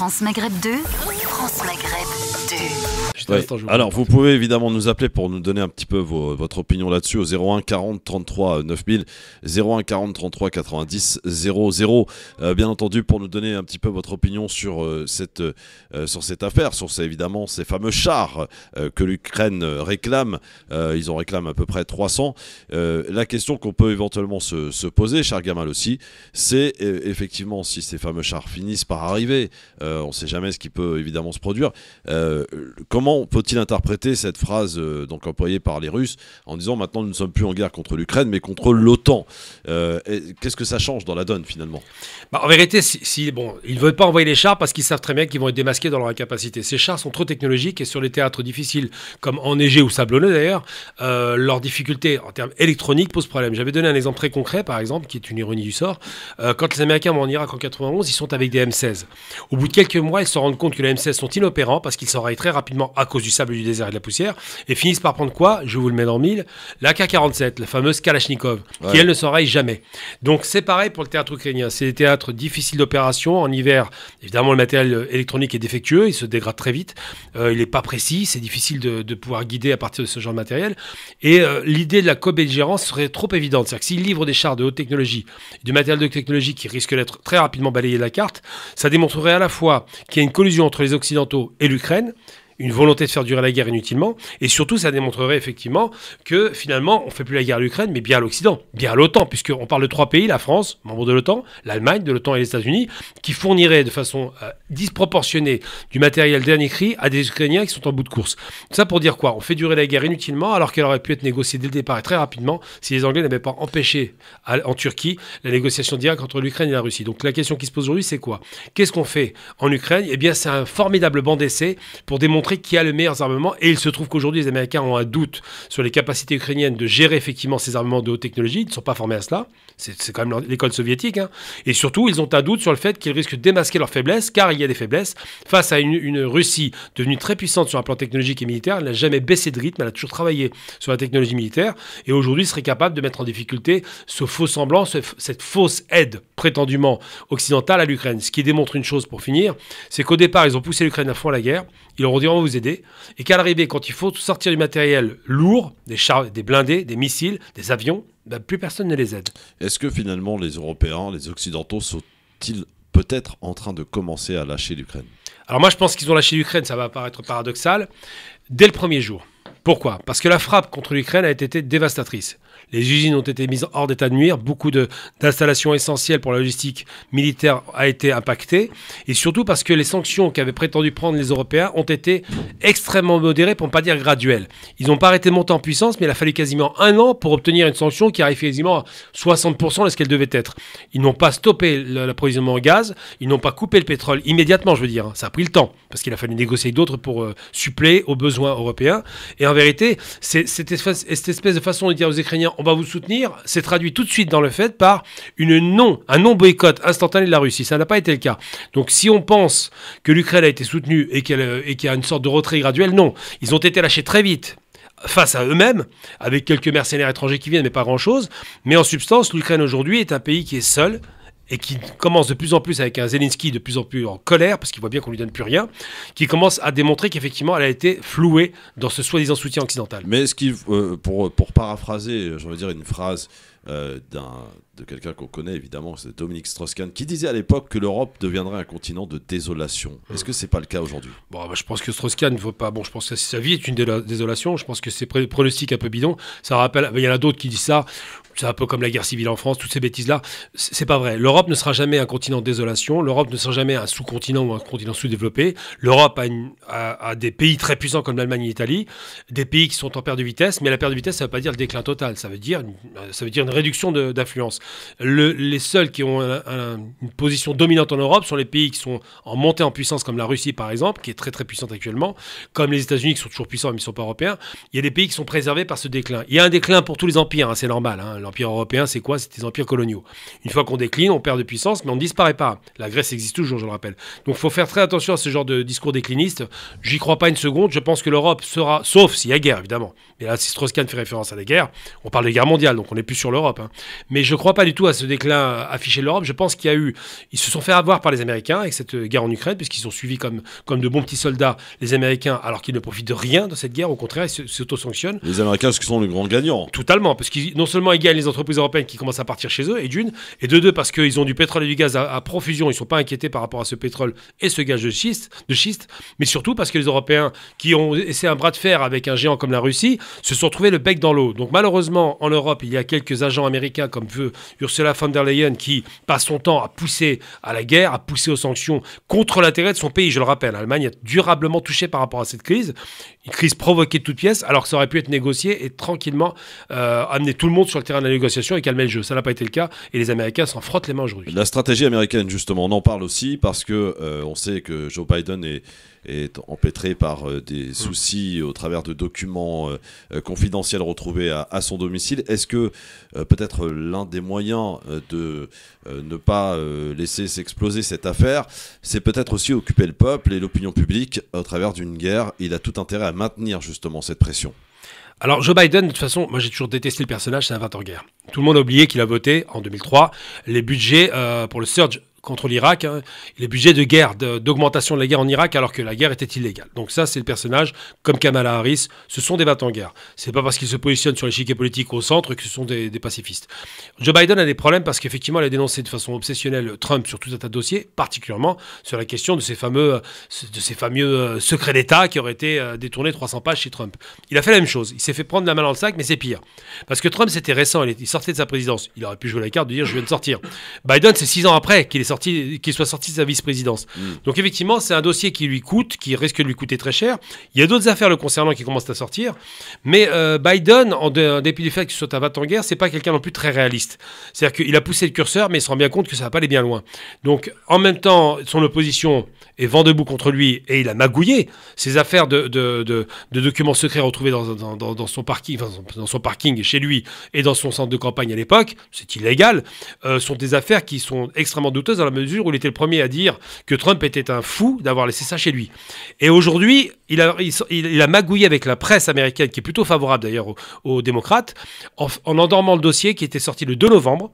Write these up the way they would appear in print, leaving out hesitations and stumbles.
France Maghreb 2, France Maghreb 2. Ouais. Alors, vous pouvez évidemment nous appeler pour nous donner un petit peu votre opinion là-dessus au 01 40 33 9000, 01 40 33 90 00. Bien entendu, pour nous donner un petit peu votre opinion sur cette affaire, sur évidemment ces fameux chars que l'Ukraine réclame. Ils en réclament à peu près 300. La question qu'on peut éventuellement se poser, cher Gamal aussi, c'est effectivement si ces fameux chars finissent par arriver. On ne sait jamais ce qui peut évidemment se produire. Comment peut-il interpréter cette phrase donc employée par les Russes en disant maintenant nous ne sommes plus en guerre contre l'Ukraine mais contre l'OTAN? Qu'est-ce que ça change dans la donne finalement? En vérité, ils ne veulent pas envoyer les chars parce qu'ils savent très bien qu'ils vont être démasqués dans leur incapacité. Ces chars sont trop technologiques et sur les théâtres difficiles comme enneigés ou sablonneux d'ailleurs, leur difficulté en termes électroniques pose problème. J'avais donné un exemple très concret par exemple qui est une ironie du sort. Quand les Américains vont en Irak en 91, ils sont avec des M16. Au bout de quelques mois, ils se rendent compte que les M16 sont inopérants parce qu'ils s'enrayent très rapidement à cause du sable, du désert et de la poussière, et finissent par prendre quoi? Je vous le mets dans le mille, la K-47, la fameuse Kalachnikov, qui elle ne s'enraye jamais. Donc c'est pareil pour le théâtre ukrainien, c'est des théâtres difficiles d'opération. En hiver, évidemment le matériel électronique est défectueux, il se dégrade très vite, il n'est pas précis, c'est difficile de pouvoir guider à partir de ce genre de matériel, et l'idée de la co-belligérance serait trop évidente, c'est-à-dire que s'ils livrent des chars de haute technologie, du matériel de technologie qui risque d'être très rapidement balayé de la carte, ça démontrerait à la fois qu'il y a une collusion entre les Occidentaux et l'Ukraine, une volonté de faire durer la guerre inutilement, et surtout ça démontrerait effectivement que finalement on ne fait plus la guerre à l'Ukraine mais bien à l'Occident, bien à l'OTAN, puisqu'on parle de 3 pays, la France, membre de l'OTAN, l'Allemagne, de l'OTAN et les États-Unis, qui fourniraient de façon disproportionnée du matériel dernier cri à des Ukrainiens qui sont en bout de course. Ça pour dire quoi? On fait durer la guerre inutilement alors qu'elle aurait pu être négociée dès le départ et très rapidement si les Anglais n'avaient pas empêché en Turquie la négociation directe entre l'Ukraine et la Russie. Donc la question qui se pose aujourd'hui c'est quoi? Qu'est-ce qu'on fait en Ukraine? Eh bien c'est un formidable banc d'essai pour démontrer qui a le meilleur armement, et il se trouve qu'aujourd'hui les Américains ont un doute sur les capacités ukrainiennes de gérer effectivement ces armements de haute technologie. Ils ne sont pas formés à cela, c'est quand même l'école soviétique, hein. Et surtout ils ont un doute sur le fait qu'ils risquent de démasquer leurs faiblesses, car il y a des faiblesses face à une Russie devenue très puissante sur un plan technologique et militaire. Elle n'a jamais baissé de rythme, elle a toujours travaillé sur la technologie militaire, et aujourd'hui serait capable de mettre en difficulté ce faux semblant, cette fausse aide prétendument occidentale à l'Ukraine. Ce qui démontre une chose pour finir, c'est qu'au départ ils ont poussé l'Ukraine à fond à la guerre, ils leur ont dit on va vous aider, et qu'à l'arrivée, quand il faut sortir du matériel lourd, des chars, des blindés, des missiles, des avions, plus personne ne les aide. Est-ce que finalement les Européens, les Occidentaux sont-ils peut-être en train de commencer à lâcher l'Ukraine? Alors moi je pense qu'ils ont lâché l'Ukraine, ça va paraître paradoxal, dès le premier jour. Pourquoi? Parce que la frappe contre l'Ukraine a été dévastatrice. Les usines ont été mises hors d'état de nuire, beaucoup d'installations essentielles pour la logistique militaire a été impactée, et surtout parce que les sanctions qu'avaient prétendu prendre les Européens ont été extrêmement modérées, pour ne pas dire graduelles. Ils n'ont pas arrêté de monter en puissance, mais il a fallu quasiment 1 an pour obtenir une sanction qui arrive quasiment à 60% de ce qu'elle devait être. Ils n'ont pas stoppé l'approvisionnement en gaz, ils n'ont pas coupé le pétrole immédiatement, je veux dire. Ça a pris le temps, parce qu'il a fallu négocier avec d'autres pour suppléer aux besoins européens. Et en vérité, cette espèce de façon de dire aux Ukrainiens on va vous soutenir, c'est traduit tout de suite dans le fait par un non-boycott instantané de la Russie. Ça n'a pas été le cas. Donc si on pense que l'Ukraine a été soutenue et qu'il y a une sorte de retrait graduel, non. Ils ont été lâchés très vite face à eux-mêmes, avec quelques mercenaires étrangers qui viennent, mais pas grand-chose. Mais en substance, l'Ukraine aujourd'hui est un pays qui est seul, et qui commence de plus en plus avec un Zelensky de plus en plus en colère, parce qu'il voit bien qu'on ne lui donne plus rien, qui commence à démontrer qu'effectivement elle a été flouée dans ce soi-disant soutien occidental. Mais est-ce qu'il, pour paraphraser, je veux dire une phrase de quelqu'un qu'on connaît évidemment, c'est Dominique Strauss-Kahn, qui disait à l'époque que l'Europe deviendrait un continent de désolation. Est-ce que c'est pas le cas aujourd'hui? Je pense que Strauss-Kahn ne veut pas. Je pense que sa vie est une désolation. Je pense que c'est pronostic un peu bidon. Ça rappelle. Il y en a d'autres qui disent ça. C'est un peu comme la guerre civile en France, toutes ces bêtises-là. C'est pas vrai. L'Europe ne sera jamais un continent de désolation. L'Europe ne sera jamais un sous-continent ou un continent sous-développé. L'Europe a des pays très puissants comme l'Allemagne et l'Italie, des pays qui sont en perte de vitesse. Mais la perte de vitesse, ça ne veut pas dire le déclin total. Ça veut dire une réduction d'influence. Les seuls qui ont une position dominante en Europe sont les pays qui sont en montée en puissance, comme la Russie par exemple, qui est très très puissante actuellement, comme les États-Unis qui sont toujours puissants mais qui ne sont pas européens. Il y a des pays qui sont préservés par ce déclin. Il y a un déclin pour tous les empires, hein, c'est normal. L'empire européen, c'est quoi? C'est des empires coloniaux. Une fois qu'on décline, on perd de puissance, mais on ne disparaît pas. La Grèce existe toujours, je le rappelle. Donc il faut faire très attention à ce genre de discours décliniste. J'y crois pas une seconde. Je pense que l'Europe sera, sauf s'il y a guerre évidemment. Mais là, si Strauss-Kahn fait référence à la guerre, on parle de guerre mondiale, donc on n'est plus sur l'Europe. l'Europe. Hein. Mais je ne crois pas du tout à ce déclin affiché de l'Europe. Je pense ils se sont fait avoir par les Américains avec cette guerre en Ukraine, puisqu'ils ont suivi comme de bons petits soldats les Américains, alors qu'ils ne profitent de rien de cette guerre. Au contraire, ils s'auto-sanctionnent. Les Américains, ce qui sont les grands gagnants. Totalement, parce qu'ils non seulement ils gagnent les entreprises européennes qui commencent à partir chez eux, et de deux, parce qu'ils ont du pétrole et du gaz à profusion. Ils ne sont pas inquiétés par rapport à ce pétrole et ce gaz de schiste, mais surtout parce que les Européens qui ont essayé un bras de fer avec un géant comme la Russie se sont trouvés le bec dans l'eau. Donc malheureusement, en Europe, il y a quelques agents américains comme veut Ursula von der Leyen qui passe son temps à pousser à la guerre, à pousser aux sanctions contre l'intérêt de son pays. Je le rappelle, l'Allemagne est durablement touchée par rapport à cette crise, une crise provoquée de toutes pièces, alors que ça aurait pu être négocié et tranquillement amener tout le monde sur le terrain de la négociation et calmer le jeu. Ça n'a pas été le cas et les Américains s'en frottent les mains aujourd'hui. La stratégie américaine, justement, on en parle aussi parce que on sait que Joe Biden est empêtré par des soucis au travers de documents confidentiels retrouvés à son domicile. Est-ce que peut-être l'un des moyens de ne pas laisser s'exploser cette affaire, c'est peut-être aussi occuper le peuple et l'opinion publique au travers d'une guerre? Il a tout intérêt à maintenir justement cette pression. Alors Joe Biden, de toute façon, moi j'ai toujours détesté le personnage, c'est un 20 ans de guerre. Tout le monde a oublié qu'il a voté en 2003 les budgets pour le surge contre l'Irak, hein, les budgets de guerre, d'augmentation de la guerre en Irak alors que la guerre était illégale. Donc ça, c'est le personnage, comme Kamala Harris, ce sont des battants en guerre. C'est pas parce qu'ils se positionnent sur l'échiquier politique au centre que ce sont des pacifistes. Joe Biden a des problèmes parce qu'effectivement, il a dénoncé de façon obsessionnelle Trump sur tout un tas de dossiers, particulièrement sur la question de ces fameux secrets d'État qui auraient été détournés 300 pages chez Trump. Il a fait la même chose. Il s'est fait prendre la main dans le sac, mais c'est pire. Parce que Trump, c'était récent, il sortait de sa présidence. Il aurait pu jouer la carte de dire « je viens de sortir ». Biden, c'est 6 ans après qu'il soit sorti de sa vice-présidence. Donc effectivement, c'est un dossier qui risque de lui coûter très cher. Il y a d'autres affaires le concernant qui commencent à sortir. Mais Biden, en dépit du fait qu'il soit à 20 ans en guerre, c'est pas quelqu'un non plus très réaliste. C'est-à-dire qu'il a poussé le curseur, mais il se rend bien compte que ça va pas aller bien loin. Donc en même temps, son opposition est vent debout contre lui et il a magouillé ces affaires de documents secrets retrouvés dans son parking, enfin, dans son parking chez lui et dans son centre de campagne à l'époque. C'est illégal. Sont des affaires qui sont extrêmement douteuses dans la mesure où il était le premier à dire que Trump était un fou d'avoir laissé ça chez lui. Et aujourd'hui, il a magouillé avec la presse américaine, qui est plutôt favorable d'ailleurs aux démocrates, en endormant le dossier qui était sorti le 2 novembre.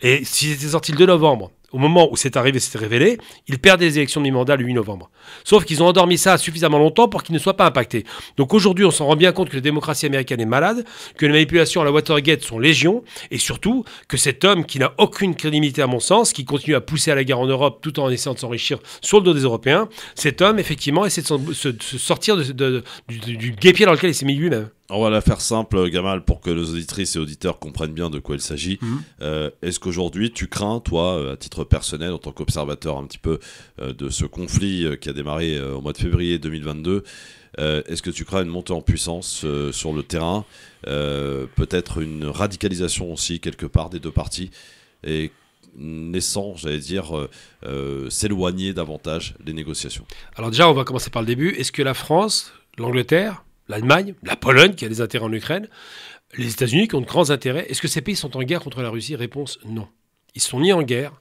Et s'il était sorti le 2 novembre, au moment où c'est arrivé, c'était révélé, il perdait les élections de mi-mandat le 8 novembre. Sauf qu'ils ont endormi ça suffisamment longtemps pour qu'il ne soit pas impacté. Donc aujourd'hui, on s'en rend bien compte que la démocratie américaine est malade, que les manipulations à la Watergate sont légion, et surtout que cet homme qui n'a aucune crédibilité à mon sens, qui continue à pousser à la guerre en Europe tout en essayant de s'enrichir sur le dos des Européens, cet homme, effectivement, essaie de se sortir du guêpier dans lequel il s'est mis lui-même. On va la faire simple, Gamal, pour que les auditrices et auditeurs comprennent bien de quoi il s'agit. Est-ce qu'aujourd'hui, tu crains, toi, à titre personnel, en tant qu'observateur un petit peu de ce conflit qui a démarré au mois de février 2022, est-ce que tu crains une montée en puissance sur le terrain, peut-être une radicalisation aussi, quelque part, des deux parties, et naissant, j'allais dire, s'éloigner davantage des négociations? Alors déjà, on va commencer par le début. Est-ce que la France, l'Angleterre, l'Allemagne, la Pologne qui a des intérêts en Ukraine, les États-Unis qui ont de grands intérêts, est-ce que ces pays sont en guerre contre la Russie? Réponse non. Ils sont ni en guerre,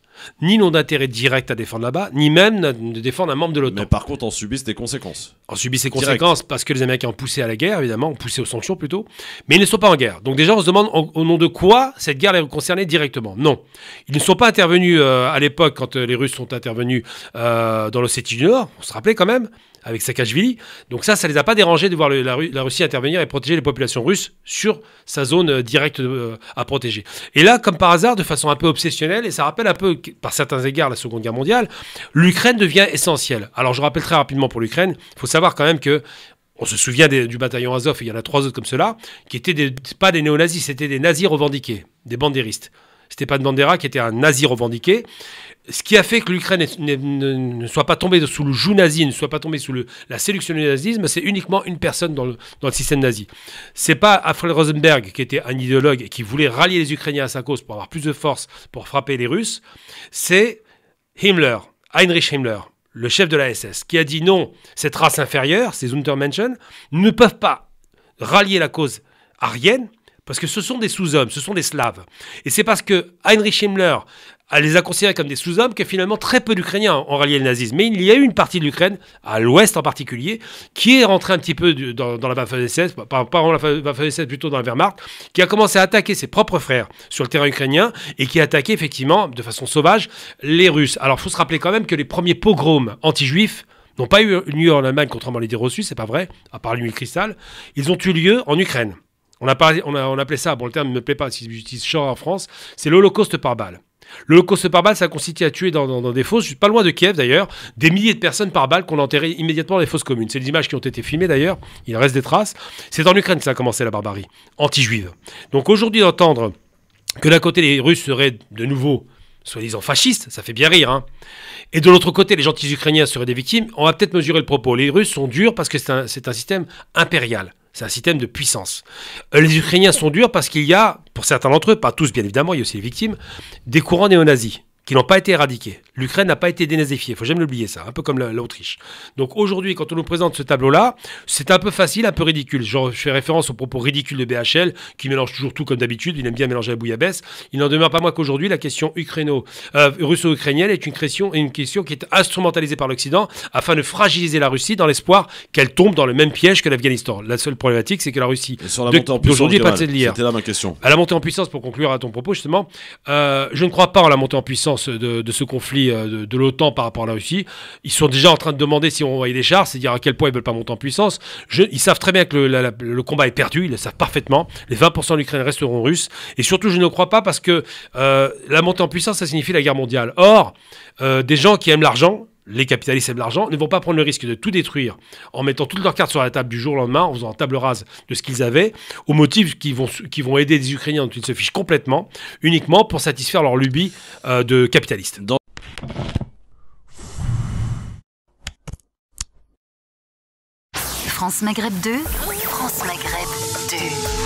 ni n'ont d'intérêt direct à défendre là-bas, ni même de défendre un membre de l'OTAN. Mais par contre, en subissent des conséquences. En subissent des conséquences parce que les Américains ont poussé à la guerre, évidemment, ont poussé aux sanctions plutôt, mais ils ne sont pas en guerre. Donc déjà, on se demande au nom de quoi cette guerre les concernait directement. Non. Ils ne sont pas intervenus à l'époque quand les Russes sont intervenus dans l'Ossétie du Nord, on se rappelait quand même, avec Saakashvili. Donc ça les a pas dérangés de voir la Russie intervenir et protéger les populations russes sur sa zone directe à protéger. Et là, comme par hasard, de façon un peu obsessionnelle, et ça rappelle un peu, par certains égards, la Seconde Guerre mondiale, l'Ukraine devient essentielle. Alors je rappelle très rapidement pour l'Ukraine, il faut savoir quand même que on se souvient du bataillon Azov, et il y en a 3 autres comme cela, qui étaient pas des néo-nazis, c'était des nazis revendiqués, des bandéristes. Stepan Bandera qui était un nazi revendiqué. Ce qui a fait que l'Ukraine ne soit pas tombée sous le joug nazi, ne soit pas tombée sous la séduction du nazisme, c'est uniquement une personne dans le système nazi. C'est pas Alfred Rosenberg qui était un idéologue et qui voulait rallier les Ukrainiens à sa cause pour avoir plus de force pour frapper les Russes. C'est Himmler, Heinrich Himmler, le chef de la SS, qui a dit non, cette race inférieure, ces Untermenschen, ne peuvent pas rallier la cause aryenne, parce que ce sont des sous-hommes, ce sont des Slaves. Et c'est parce que Heinrich Himmler les a considérés comme des sous-hommes que finalement très peu d'Ukrainiens ont rallié le nazisme. Mais il y a eu une partie de l'Ukraine, à l'ouest en particulier, qui est rentrée un petit peu dans la Waffen-SS, pas dans la Waffen-SS, plutôt dans la Wehrmacht, qui a commencé à attaquer ses propres frères sur le terrain ukrainien et qui a attaqué effectivement de façon sauvage les Russes. Alors il faut se rappeler quand même que les premiers pogroms anti-juifs n'ont pas eu lieu en Allemagne, contrairement à l'idée reçue, c'est pas vrai, à part l'huile cristal, ils ont eu lieu en Ukraine. On appelait ça, bon le terme ne me plaît pas si j'utilise champ en France, c'est l'Holocauste par balle. L'Holocauste par balle, ça consistait à tuer dans des fosses, pas loin de Kiev d'ailleurs, des milliers de personnes par balle qu'on enterrait immédiatement dans les fosses communes. C'est des images qui ont été filmées d'ailleurs, il reste des traces. C'est en Ukraine que ça a commencé la barbarie, anti-juive. Donc aujourd'hui d'entendre que d'un côté les Russes seraient de nouveau soi-disant fascistes, ça fait bien rire, hein. Et de l'autre côté, les gentils Ukrainiens seraient des victimes, on va peut-être mesurer le propos. Les Russes sont durs parce que c'est un système impérial. C'est un système de puissance. Les Ukrainiens sont durs parce qu'il y a, pour certains d'entre eux, pas tous bien évidemment, il y a aussi les victimes, des courants néo-nazis qui n'ont pas été éradiqués. L'Ukraine n'a pas été dénazifiée, il ne faut jamais l'oublier ça, un peu comme l'Autriche. Donc aujourd'hui, quand on nous présente ce tableau-là, c'est un peu facile, un peu ridicule. Je fais référence aux propos ridicules de BHL, qui mélange toujours tout comme d'habitude, il aime bien mélanger la bouillabaisse. Il n'en demeure pas moins qu'aujourd'hui, la question russo-ukrainienne est une question qui est instrumentalisée par l'Occident afin de fragiliser la Russie dans l'espoir qu'elle tombe dans le même piège que l'Afghanistan. La seule problématique, c'est que la Russie d'aujourd'hui n'est pas de l'hier. C'était là ma question. À la montée en puissance, pour conclure à ton propos justement, je ne crois pas en la montée en puissance de ce conflit de l'OTAN par rapport à la Russie. Ils sont déjà en train de demander si on envoie des chars, c'est dire à quel point ils ne veulent pas monter en puissance. Ils savent très bien que le combat est perdu, ils le savent parfaitement. Les 20% de l'Ukraine resteront russes. Et surtout, je ne crois pas parce que la montée en puissance, ça signifie la guerre mondiale. Or, des gens qui aiment l'argent, les capitalistes aiment l'argent, ne vont pas prendre le risque de tout détruire en mettant toutes leurs cartes sur la table du jour au lendemain, en faisant une table rase de ce qu'ils avaient, au motif qu'ils vont aider des Ukrainiens dont ils se fichent complètement, uniquement pour satisfaire leur lubie de capitalistes. France Maghreb 2, France Maghreb 2.